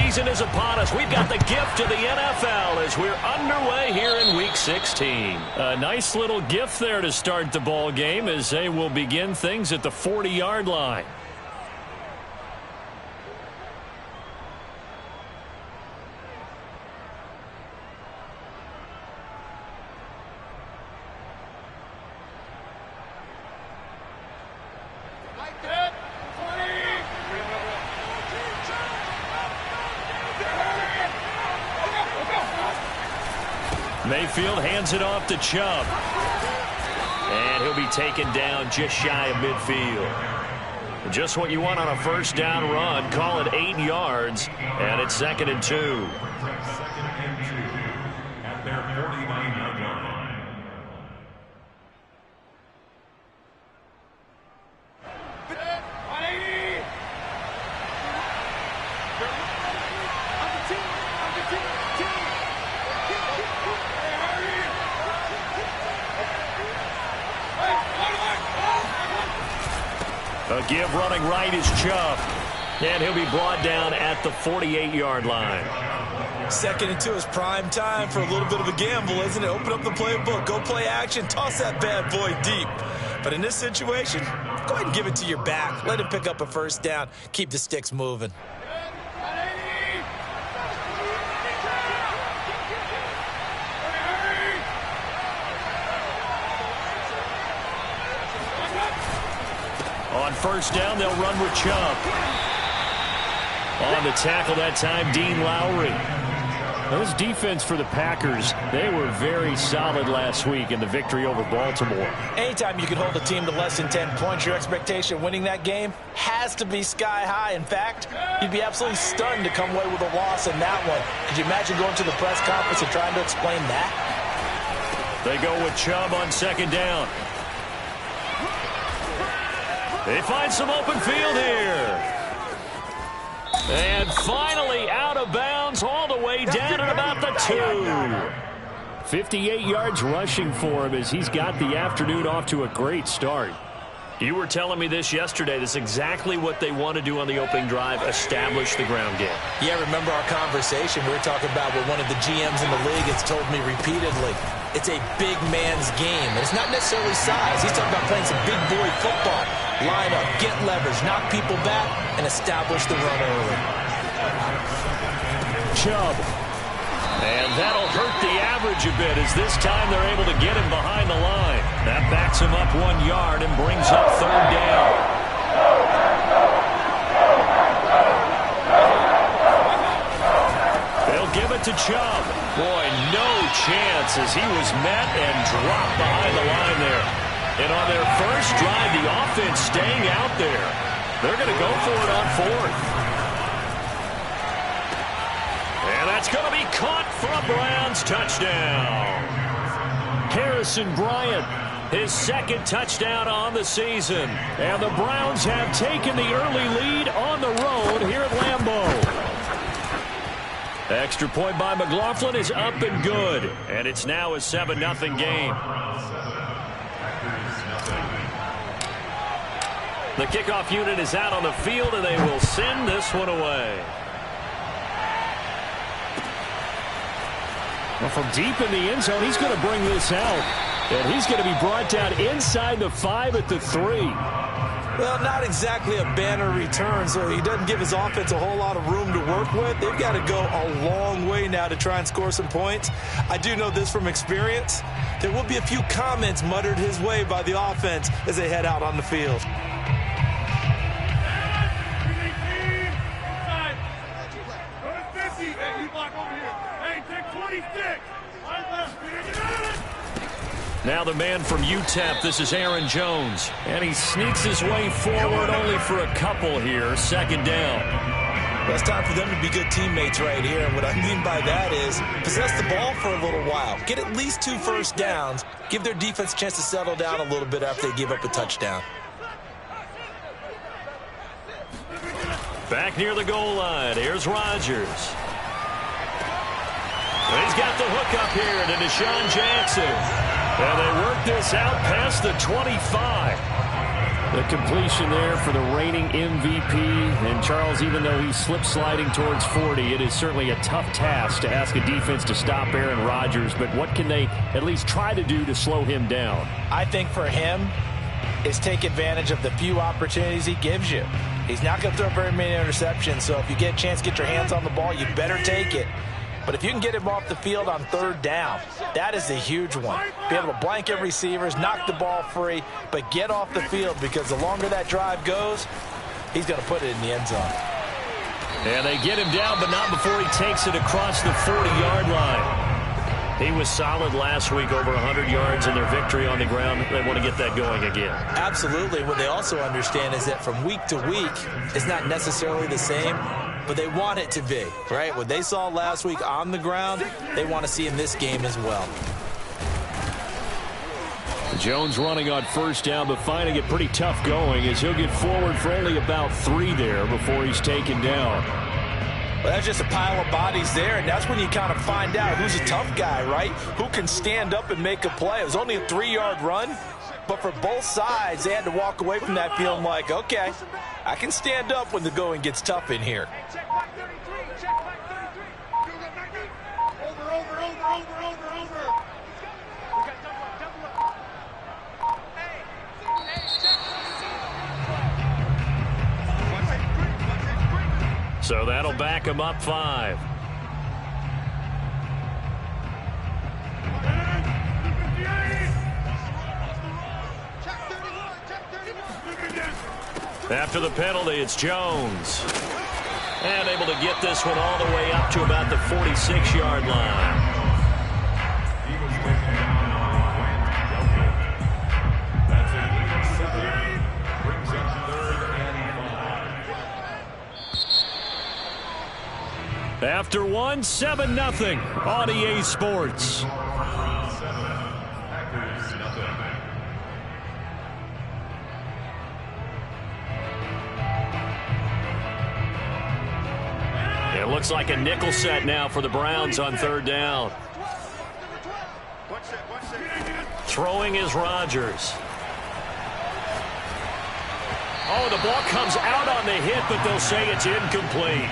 season is upon us. We've got the gift of the NFL as we're underway here in Week 16. A nice little gift there to start the ball game as they will begin things at the 40-yard line. Mayfield hands it off to Chubb. And he'll be taken down just shy of midfield. Just what you want on a first down run. Call it 8 yards. And it's 2nd and 2. At their 49-yard line. A give running right is Chubb. And he'll be brought down at the 48-yard line. 2nd and 2 is prime time for a little bit of a gamble, isn't it? Open up the playbook, go play action, toss that bad boy deep. But in this situation, go ahead and give it to your back. Let him pick up a first down. Keep the sticks moving. On first down, they'll run with Chubb. On the tackle that time, Dean Lowry. Those defense for the Packers, they were very solid last week in the victory over Baltimore. Anytime you can hold a team to less than 10 points, your expectation of winning that game has to be sky high. In fact, you'd be absolutely stunned to come away with a loss in that one. Could you imagine going to the press conference and trying to explain that? They go with Chubb on 2nd down. They find some open field here. And finally out of bounds all the way down at about the 2. 58 yards rushing for him as he's got the afternoon off to a great start. You were telling me this yesterday. This is exactly what they want to do on the opening drive, establish the ground game. Yeah, remember our conversation we were talking about what one of the GMs in the league has told me repeatedly. It's a big man's game, and it's not necessarily size. He's talking about playing some big boy football. Line up, get leverage, knock people back, and establish the run early. Chubb. And that'll hurt the average a bit as this time they're able to get him behind the line. That backs him up 1 yard and brings up 3rd down. They'll give it to Chubb. Boy, no chance as he was met and dropped behind the line there. And on their first drive, the offense staying out there. They're going to go for it on 4th. And that's going to be caught for a Browns touchdown. Harrison Bryant, his 2nd touchdown on the season. And the Browns have taken the early lead on the road here at Lambeau. Extra point by McLaughlin is up and good. And it's now a 7-0 game. The kickoff unit is out on the field, and they will send this one away. Well, from deep in the end zone, he's going to bring this out. And he's going to be brought down inside the 5 at the 3. Well, not exactly a banner return, so he doesn't give his offense a whole lot of room to work with. They've got to go a long way now to try and score some points. I do know this from experience. There will be a few comments muttered his way by the offense as they head out on the field. Now the man from UTEP, this is Aaron Jones. And he sneaks his way forward only for a couple here. 2nd down. Well, it's time for them to be good teammates right here. And what I mean by that is possess the ball for a little while. Get at least 2 first downs. Give their defense a chance to settle down a little bit after they give up a touchdown. Back near the goal line. Here's Rodgers. He's got the hook up here to Deshaun Jackson. And they work this out past the 25. The completion there for the reigning MVP. And Charles, even though he's slip-sliding towards 40, it is certainly a tough task to ask a defense to stop Aaron Rodgers. But what can they at least try to do to slow him down? I think for him is take advantage of the few opportunities he gives you. He's not going to throw very many interceptions, so if you get a chance to get your hands on the ball, you better take it. But if you can get him off the field on third down, that is a huge one. Be able to blanket receivers, knock the ball free, but get off the field, because the longer that drive goes, he's going to put it in the end zone. And they get him down, but not before he takes it across the 40-yard line. He was solid last week, over 100 yards in their victory on the ground. They want to get that going again. Absolutely. What they also understand is that from week to week, it's not necessarily the same, but they want it to be, right? What they saw last week on the ground, they want to see in this game as well. Jones running on first down, but finding it pretty tough going as he'll get forward for only about 3 there before he's taken down. Well, that's just a pile of bodies there, and that's when you kind of find out who's a tough guy, right? Who can stand up and make a play. It was only a 3-yard run, but for both sides, they had to walk away from that feeling like, okay, I can stand up when the going gets tough in here. So that'll back him up 5. After the penalty, it's Jones. And able to get this one all the way up to about the 46-yard line. After 1, 7-0 on EA Sports. It looks like a nickel set now for the Browns on third down. Throwing is Rodgers. Oh, the ball comes out on the hit, but they'll say it's incomplete.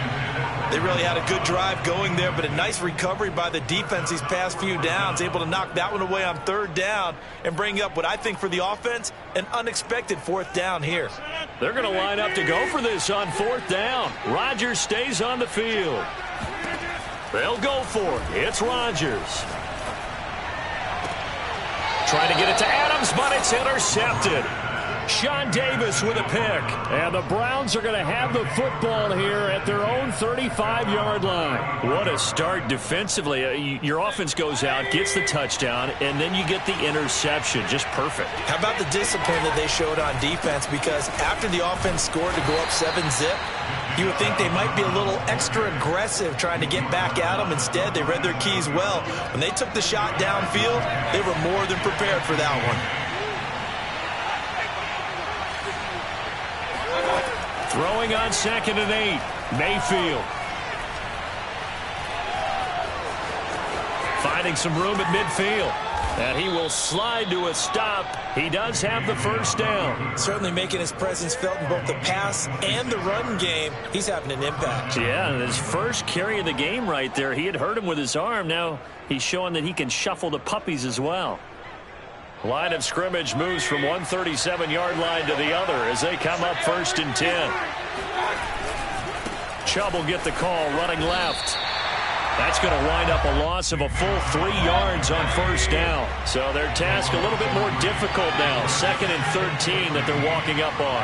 They really had a good drive going there, but a nice recovery by the defense these past few downs, able to knock that one away on third down and bring up what I think for the offense, an unexpected 4th down here. They're going to line up to go for this on 4th down. Rodgers stays on the field. They'll go for it. It's Rodgers. Trying to get it to Adams, but it's intercepted. Sean Davis with a pick. And the Browns are going to have the football here at their own 35-yard line. What a start defensively. Your offense goes out, gets the touchdown, and then you get the interception. Just perfect. How about the discipline that they showed on defense? Because after the offense scored to go up 7-zip, you would think they might be a little extra aggressive trying to get back at them. Instead, they read their keys well. When they took the shot downfield, they were more than prepared for that one. Throwing on 2nd and 8. Mayfield. Finding some room at midfield. And he will slide to a stop. He does have the first down. Certainly making his presence felt in both the pass and the run game. He's having an impact. Yeah, and his first carry of the game right there. He had hurt him with his arm. Now he's showing that he can shuffle the puppies as well. Line of scrimmage moves from one 37-yard line to the other as they come up 1st and 10. Chubb will get the call running left. That's going to wind up a loss of a full 3 yards on 1st down. So their task a little bit more difficult now. 2nd and 13 that they're walking up on.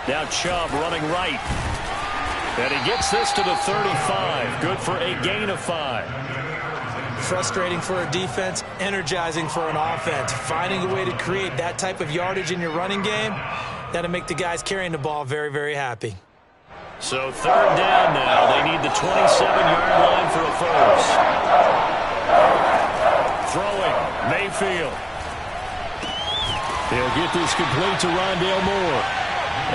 Now Chubb running right. And he gets this to the 35. Good for a gain of 5. Frustrating for a defense, energizing for an offense. Finding a way to create that type of yardage in your running game, that'll make the guys carrying the ball very, very happy. So 3rd down now. They need the 27-yard line for a first. Throwing, Mayfield. They'll get this complete to Rondale Moore.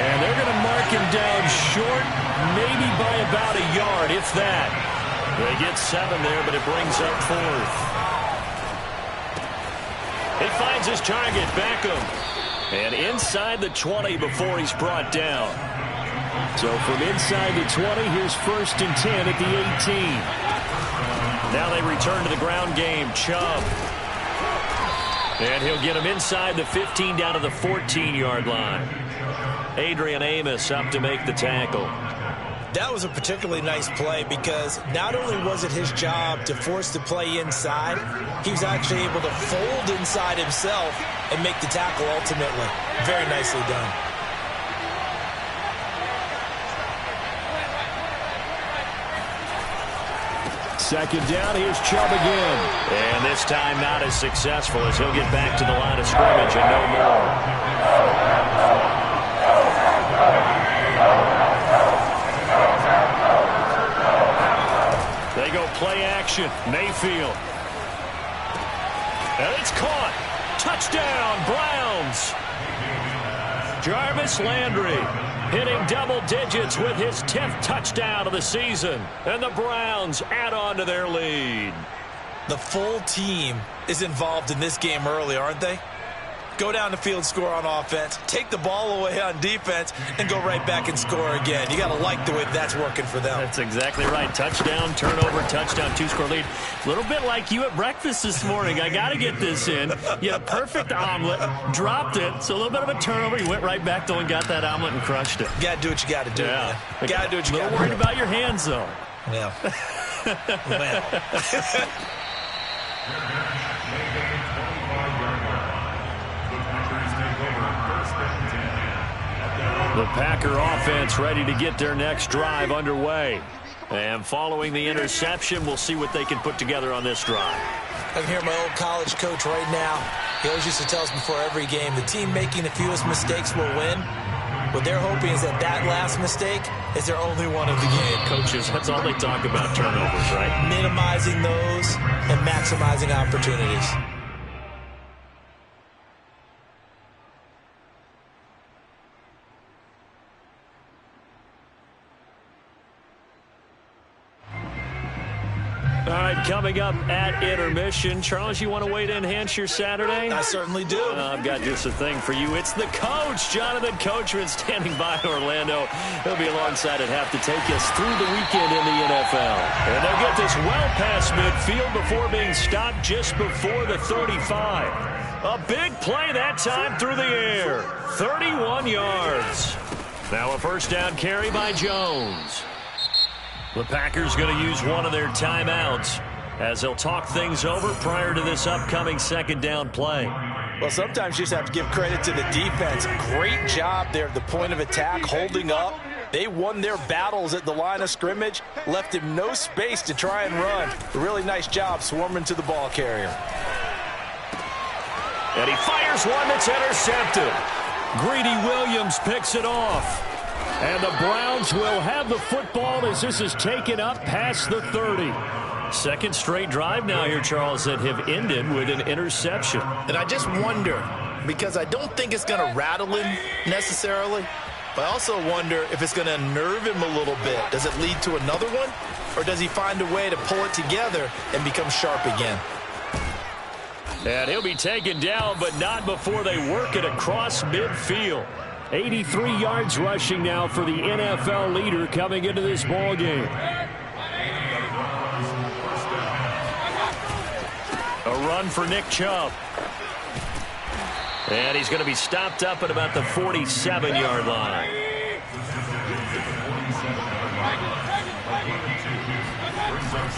And they're going to mark him down short, maybe by about a yard, if that. They get 7 there, but it brings up 4th. He finds his target, Beckham. And inside the 20 before he's brought down. So from inside the 20, here's 1st and 10 at the 18. Now they return to the ground game. Chubb. And he'll get him inside the 15 down to the 14-yard line. Adrian Amos up to make the tackle. That was a particularly nice play because not only was it his job to force the play inside, he was actually able to fold inside himself and make the tackle ultimately. Very nicely done. Second down, here's Chubb again. And this time not as successful as he'll get back to the line of scrimmage and no more. They go play action. Mayfield. And it's caught. Touchdown, Browns. Jarvis Landry hitting double digits with his 10th touchdown of the season. And the Browns add on to their lead. The full team is involved in this game early, aren't they? Go down the field, score on offense, take the ball away on defense, and go right back and score again. You got to like the way that's working for them. That's exactly right. Touchdown, turnover, touchdown, 2-score lead. A little bit like you at breakfast this morning. I got to get this in. You had a perfect omelet, dropped it, so a little bit of a turnover. You went right back, though, and got that omelet and crushed it. You got to do what you got to do, man. You got to do what you got to do. A little worried about your hands, though. Yeah. Well. The Packer offense ready to get their next drive underway. And following the interception, we'll see what they can put together on this drive. I can hear my old college coach right now. He always used to tell us before every game, the team making the fewest mistakes will win. What they're hoping is that that last mistake is their only one of the game. Coaches, that's all they talk about, turnovers, right? Minimizing those and maximizing opportunities. All right, coming up at intermission. Charles, you want to wait to enhance your Saturday? I certainly do. I've got just a thing for you. It's the coach, Jonathan Coachman, standing by Orlando. He'll be alongside at half to take us through the weekend in the NFL. And they'll get this well past midfield before being stopped just before the 35. A big play that time through the air. 31 yards. Now a first down carry by Jones. The Packers going to use one of their timeouts as they'll talk things over prior to this upcoming second down play. Well, sometimes you just have to give credit to the defense. Great job there at the point of attack, holding up. They won their battles at the line of scrimmage, left him no space to try and run. A really nice job swarming to the ball carrier. And he fires one that's intercepted. Greedy Williams picks it off. And the Browns will have the football as this is taken up past the 30. Second straight drive now here, Charles, that have ended with an interception. And I just wonder, because I don't think it's going to rattle him necessarily, but I also wonder if it's going to nerve him a little bit. Does it lead to another one? Or does he find a way to pull it together and become sharp again? And he'll be taken down, but not before they work it across midfield. 83 yards rushing now for the NFL leader coming into this ball game. A run for Nick Chubb. And he's going to be stopped up at about the 47-yard line.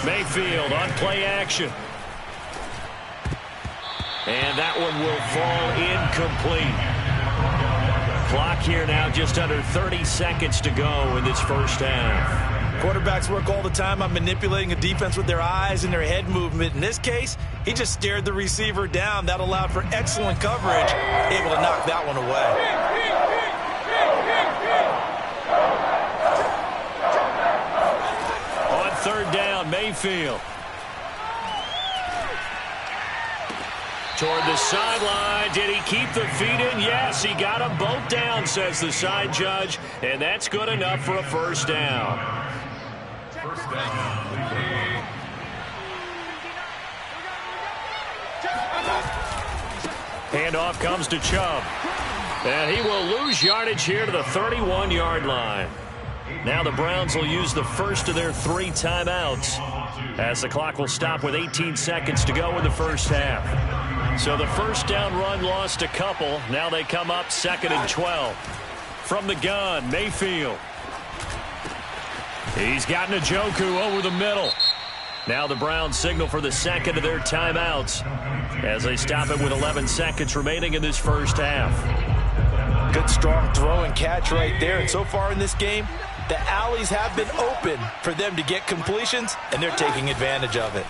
Mayfield on play action. And that one will fall incomplete. Clock here now, just under 30 seconds to go in this first half. Quarterbacks work all the time on manipulating a defense with their eyes and their head movement. In this case, he just stared the receiver down. That allowed for excellent coverage, able to knock that one away. On third down, Mayfield. Toward the sideline. Did he keep the feet in? Yes, he got them both down, says the side judge. And that's good enough for a first down. Handoff comes to Chubb. And he will lose yardage here to the 31-yard line. Now the Browns will use the first of their 3 timeouts as the clock will stop with 18 seconds to go in the first half. So the first down run lost a couple. Now they come up 2nd and 12. From the gun, Mayfield. He's got Njoku over the middle. Now the Browns signal for the second of their timeouts as they stop it with 11 seconds remaining in this first half. Good strong throw and catch right there. And so far in this game, the alleys have been open for them to get completions, and they're taking advantage of it.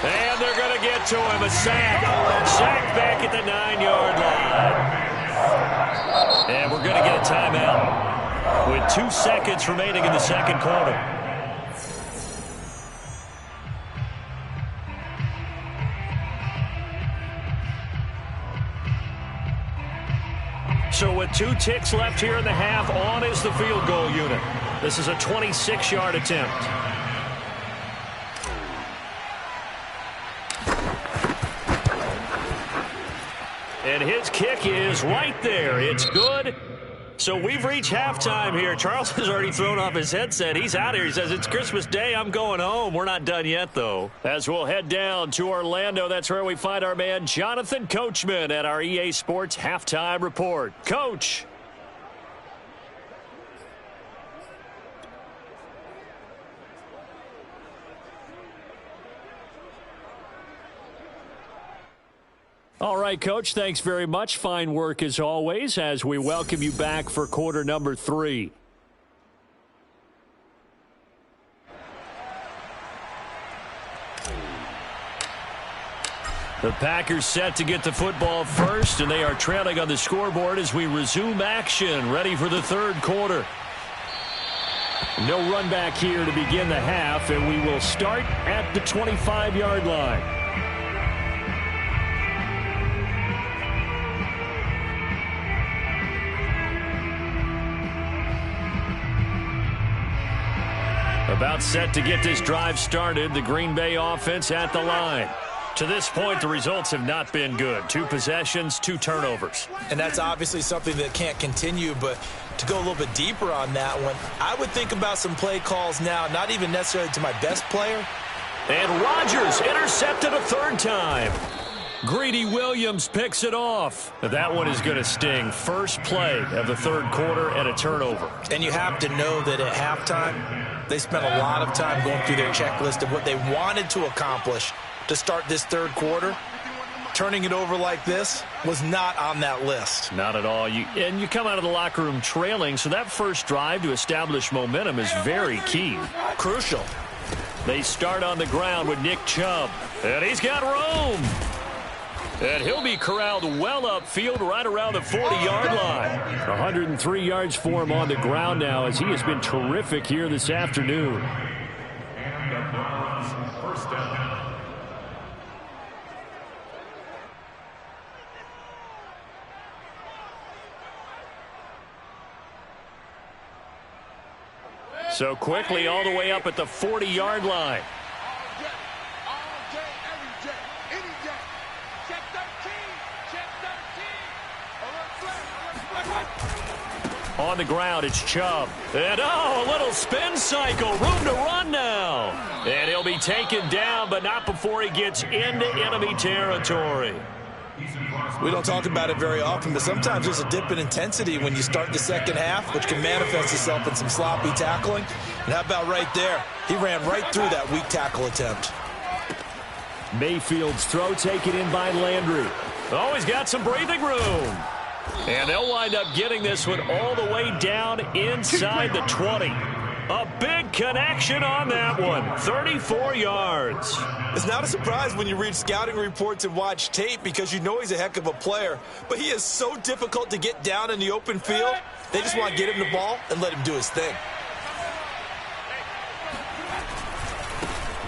And they're going to get to him. A sack. Sack back at the 9-yard line. And we're going to get a timeout with 2 seconds remaining in the second quarter. So with 2 ticks left here in the half, on is the field goal unit. This is a 26-yard attempt. And his kick is right there. It's good. So we've reached halftime here. Charles has already thrown off his headset. He's out here. He says, it's Christmas Day. I'm going home. We're not done yet, though. As we'll head down to Orlando, that's where we find our man Jonathan Coachman at our EA Sports Halftime Report. Coach. All right, Coach, thanks very much. Fine work as always as we welcome you back for quarter number 3. The Packers set to get the football first, and they are trailing on the scoreboard as we resume action, ready for the third quarter. No run back here to begin the half, and we will start at the 25-yard line. About set to get this drive started, the Green Bay offense at the line. To this point, the results have not been good. 2 possessions, 2 turnovers. And that's obviously something that can't continue, but to go a little bit deeper on that one, I would think about some play calls now, not even necessarily to my best player. And Rodgers intercepted a 3rd time. Greedy Williams picks it off. That one is going to sting. First play of the third quarter and a turnover. And you have to know that at halftime, they spent a lot of time going through their checklist of what they wanted to accomplish to start this third quarter. Turning it over like this was not on that list. Not at all. And you come out of the locker room trailing, so that first drive to establish momentum is very key. Crucial. They start on the ground with Nick Chubb. And he's got room. And he'll be corralled well upfield right around the 40-yard line. 103 yards for him on the ground now as he has been terrific here this afternoon. And the Browns first down. So quickly all the way up at the 40-yard line. On the ground, it's Chubb. And, a little spin cycle. Room to run now. And he'll be taken down, but not before he gets into enemy territory. We don't talk about it very often, but sometimes there's a dip in intensity when you start the second half, which can manifest itself in some sloppy tackling. And how about right there? He ran right through that weak tackle attempt. Mayfield's throw taken in by Landry. Oh, he's got some breathing room. And they'll wind up getting this one all the way down inside the 20. A big connection on that one. 34 yards. It's not a surprise when you read scouting reports and watch tape because you know he's a heck of a player. But he is so difficult to get down in the open field. They just want to get him the ball and let him do his thing.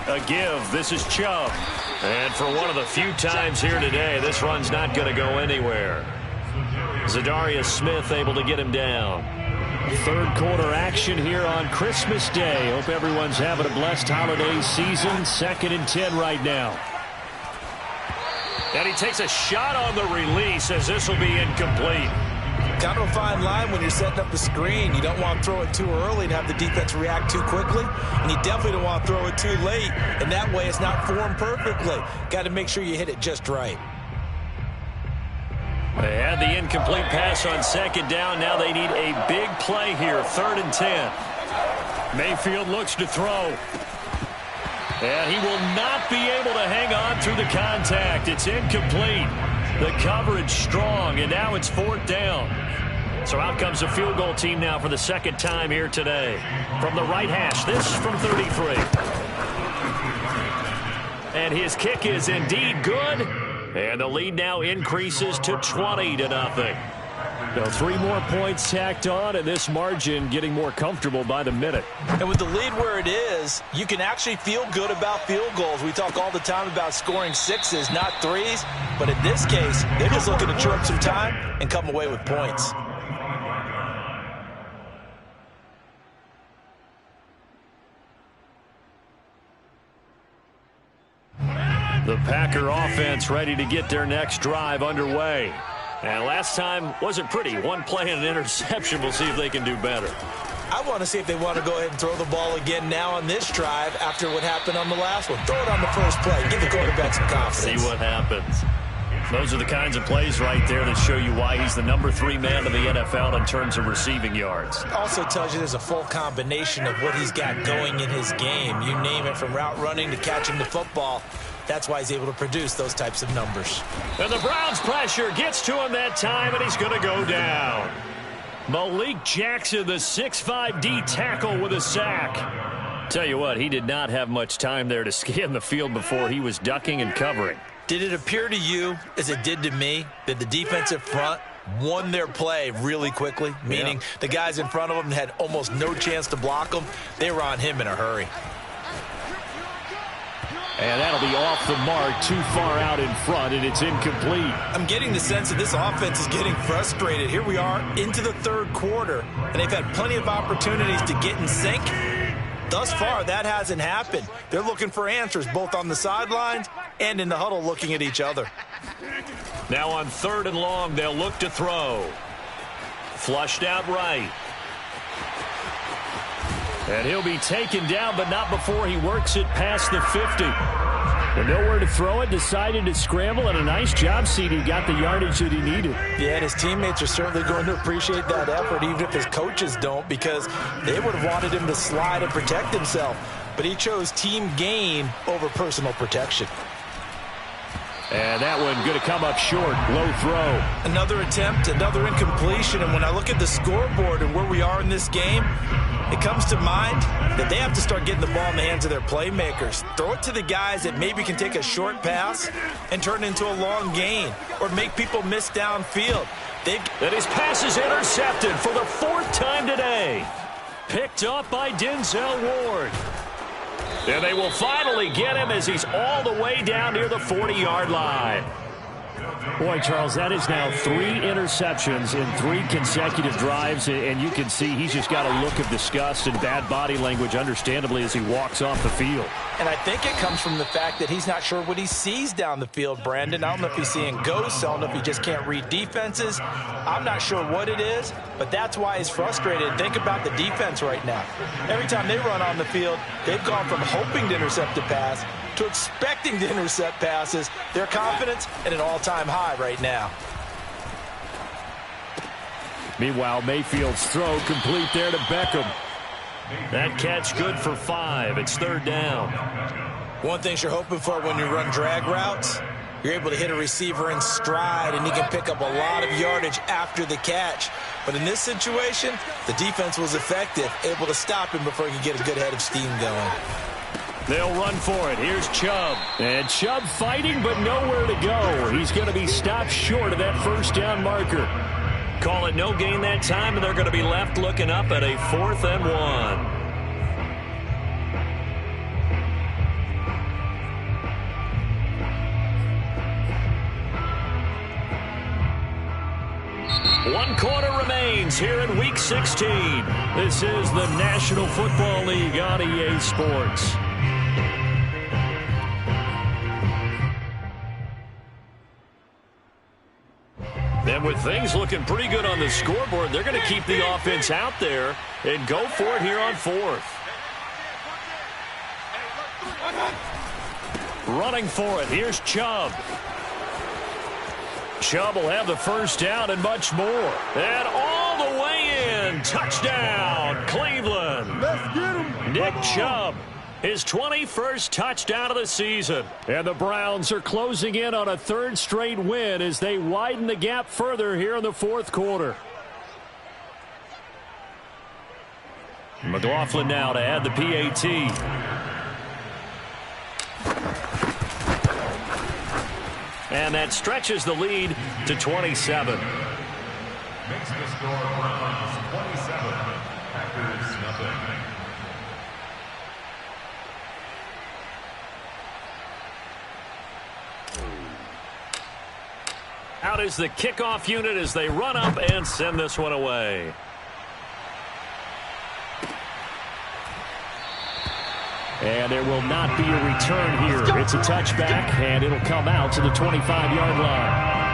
A give. This is Chubb. And for one of the few times here today, this run's not going to go anywhere. Zadarius Smith able to get him down. Third quarter action here on Christmas Day. Hope everyone's having a blessed holiday season. 2nd and 10 right now. And he takes a shot on the release as this will be incomplete. Kind of a fine line when you're setting up the screen. You don't want to throw it too early and have the defense react too quickly. And you definitely don't want to throw it too late. And that way it's not formed perfectly. Got to make sure you hit it just right. They had the incomplete pass on second down. Now they need a big play here. 3rd and 10. Mayfield looks to throw. And he will not be able to hang on through the contact. It's incomplete. The coverage strong, and now it's 4th down. So out comes the field goal team now for the second time here today. From the right hash, this from 33. And his kick is indeed good. And the lead now increases to 20-0. So 3 more points tacked on, and this margin getting more comfortable by the minute. And with the lead where it is, you can actually feel good about field goals. We talk all the time about scoring 6s, not 3s. But in this case, they're just looking to chew up some time and come away with points. The Packer offense ready to get their next drive underway. And last time wasn't pretty. 1 play and an interception. We'll see if they can do better. I want to see if they want to go ahead and throw the ball again now on this drive after what happened on the last one. Throw it on the first play. Give the quarterback some confidence. See what happens. Those are the kinds of plays right there that show you why he's the number 3 man in the NFL in terms of receiving yards. Also tells you there's a full combination of what he's got going in his game. You name it, from route running to catching the football. That's why he's able to produce those types of numbers. And the Browns pressure gets to him that time, and he's going to go down. Malik Jackson, the 6'5" D tackle with a sack. Tell you what, he did not have much time there to scan the field before he was ducking and covering. Did it appear to you, as it did to me, that the defensive front won their play really quickly? Meaning the guys in front of them had almost no chance to block them. They were on him in a hurry. And that'll be off the mark, too far out in front, and it's incomplete. I'm getting the sense that this offense is getting frustrated. Here we are into the 3rd quarter, and they've had plenty of opportunities to get in sync. Thus far, that hasn't happened. They're looking for answers both on the sidelines and in the huddle looking at each other. Now on 3rd and long, they'll look to throw. Flushed out right. And he'll be taken down, but not before he works it past the 50. And nowhere to throw it, decided to scramble, and a nice job, CD. Got the yardage that he needed. Yeah, and his teammates are certainly going to appreciate that effort, even if his coaches don't, because they would have wanted him to slide and protect himself. But he chose team gain over personal protection. And that one going to come up short. Low throw. Another attempt, another incompletion. And when I look at the scoreboard and where we are in this game, it comes to mind that they have to start getting the ball in the hands of their playmakers. Throw it to the guys that maybe can take a short pass and turn it into a long gain or make people miss downfield. And his pass is intercepted for the 4th time today. Picked up by Denzel Ward. And they will finally get him as he's all the way down near the 40-yard line. Boy, Charles, that is now 3 interceptions in 3 consecutive drives, and you can see he's just got a look of disgust and bad body language, understandably, as he walks off the field. And I think it comes from the fact that he's not sure what he sees down the field, Brandon. I don't know if he's seeing ghosts. I don't know if he just can't read defenses. I'm not sure what it is, but that's why he's frustrated. Think about the defense right now. Every time they run on the field, they've gone from hoping to intercept a pass to expecting to intercept passes. Their confidence at an all-time high right now. Meanwhile, Mayfield's throw complete there to Beckham. That catch good for 5. It's 3rd down. One thing you're hoping for when you run drag routes, you're able to hit a receiver in stride, and he can pick up a lot of yardage after the catch. But in this situation, the defense was effective, able to stop him before he could get a good head of steam going. They'll run for it. Here's Chubb. And Chubb fighting, but nowhere to go. He's going to be stopped short of that 1st down marker. Call it no gain that time, and they're going to be left looking up at a 4th and 1. One quarter remains here in Week 16. This is the National Football League on EA Sports. And with things looking pretty good on the scoreboard, they're going to keep the offense out there and go for it here on fourth. Running for it, here's Chubb. Chubb will have the first down and much more. And all the way in. Touchdown, Cleveland. Let's get him. Nick Chubb, his 21st touchdown of the season. And the Browns are closing in on a third straight win as they widen the gap further here in the fourth quarter. McLaughlin now to add the PAT. And that stretches the lead to 27. Makes the score Browns 27, Packers nothing. Out is the kickoff unit as they run up and send this one away. And there will not be a return here. It's a touchback, and it'll come out to the 25-yard line.